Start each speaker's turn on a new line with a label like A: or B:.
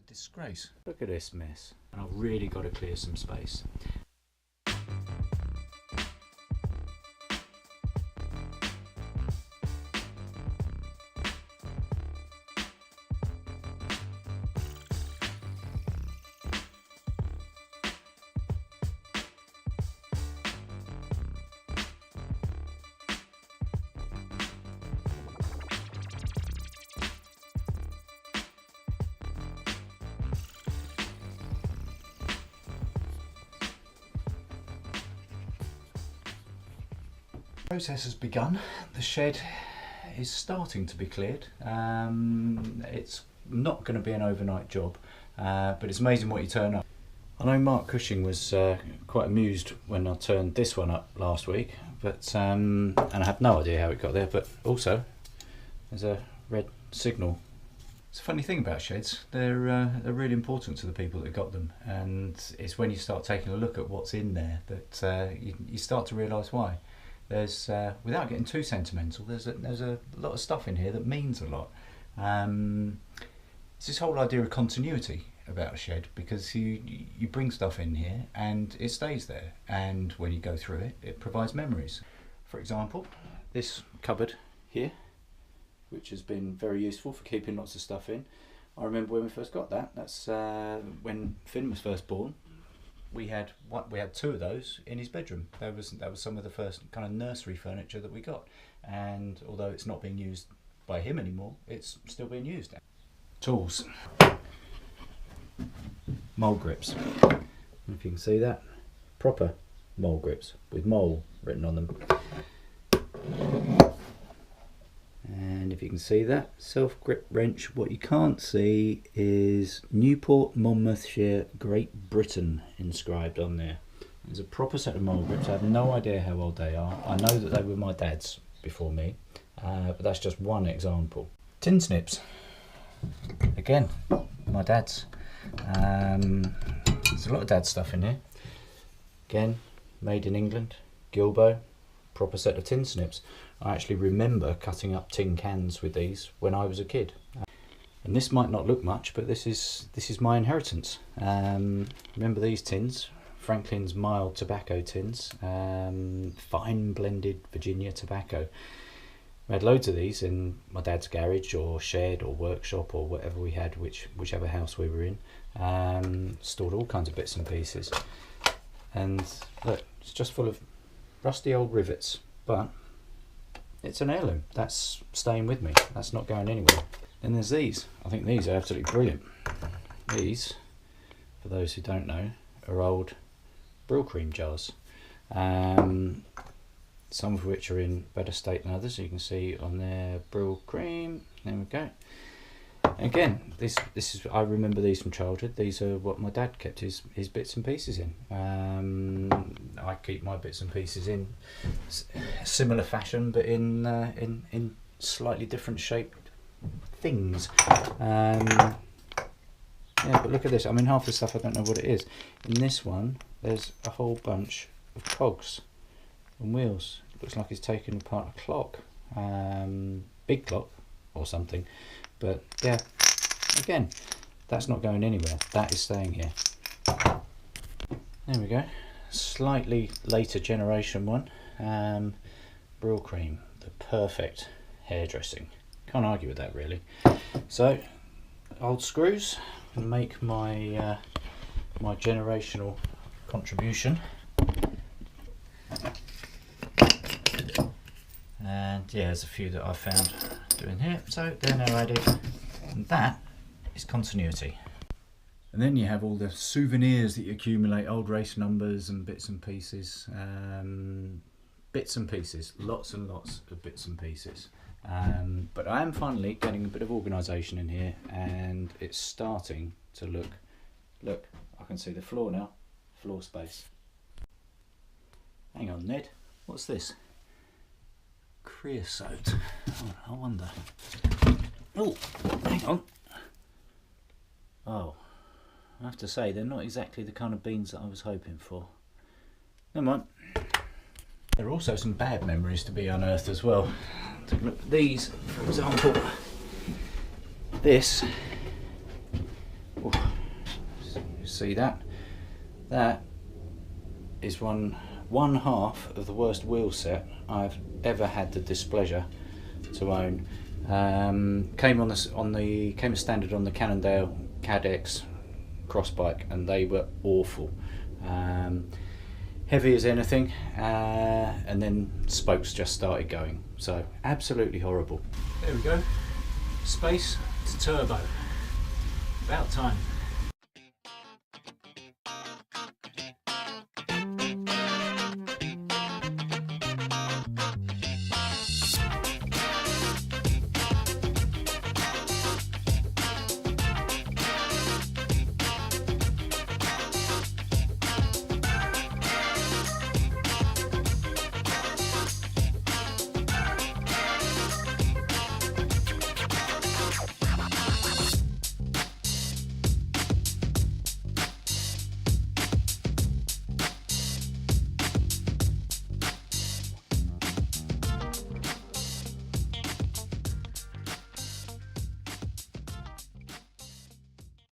A: a disgrace.
B: Look at this mess. And I've really got to clear some space.
A: The process has begun. The shed is starting to be cleared. It's not going to be an overnight job, but it's amazing what you turn up. I know Mark Cushing was quite amused when I turned this one up last week, but and I have no idea how it got there, but also there's a red signal. It's a funny thing about sheds, they're really important to the people that got them, and it's when you start taking a look at what's in there that you start to realise why. There's, without getting too sentimental, there's a lot of stuff in here that means a lot. It's this whole idea of continuity about a shed, because you bring stuff in here and it stays there, and when you go through it, it provides memories. For example, this cupboard here, which has been very useful for keeping lots of stuff in. I remember when we first got that. That's when Finn was first born. We had two of those in his bedroom. That was some of the first kind of nursery furniture that we got, and although it's not being used by him anymore, it's still being used. Tools, mole grips. If you can see that, proper mole grips with mole written on them. And if you can see that, self-grip wrench. What you can't see is Newport, Monmouthshire, Great Britain inscribed on there. There's a proper set of mole grips. I have no idea how old they are. I know that they were my dad's before me, but that's just one example. Tin snips. Again, my dad's. There's a lot of dad's stuff in here. Again, made in England, Gilbo, proper set of tin snips. I actually remember cutting up tin cans with these when I was a kid. And this might not look much, but this is my inheritance. Remember these tins? Franklin's mild tobacco tins, fine blended Virginia tobacco. We had loads of these in my dad's garage or shed or workshop or whatever we had, whichever house we were in. Stored all kinds of bits and pieces. And look, it's just full of rusty old rivets, but it's an heirloom. That's staying with me. That's not going anywhere. Then there's these. I think these are absolutely brilliant. These, for those who don't know, are old Brill cream jars. Some of which are in better state than others. You can see on there Brill cream. There we go. Again, this is, I remember these from childhood. These are what my dad kept his bits and pieces in. I keep my bits and pieces in similar fashion, but in slightly different shaped things. Yeah, but look at this. I mean, half the stuff I don't know what it is. In this one, there's a whole bunch of cogs and wheels. It looks like it's taken apart a clock, big clock or something. But yeah, again, that's not going anywhere. That is staying here. There we go. Slightly later generation one. Brill cream, the perfect hairdressing. Can't argue with that really. So, old screws, and make my my generational contribution. And yeah, there's a few that I found doing here, so they're now added, and that is continuity. And then you have all the souvenirs that you accumulate, old race numbers and bits and pieces. Lots and lots of bits and pieces. But I am finally getting a bit of organisation in here, and it's starting to look, I can see the floor now, floor space. Hang on, Ned, what's this? Creosote. Oh, I wonder. Oh, hang on. Oh, I have to say they're not exactly the kind of beans that I was hoping for. Never mind. There are also some bad memories to be unearthed as well. Take a look at these, for example. This. Oh, See that? That is one half of the worst wheel set I've ever had the displeasure to own. Came came as standard on the Cannondale CAD-X cross bike, and they were awful. Heavy as anything, and then spokes just started going, so absolutely horrible.
B: There we go. Space to turbo. About time.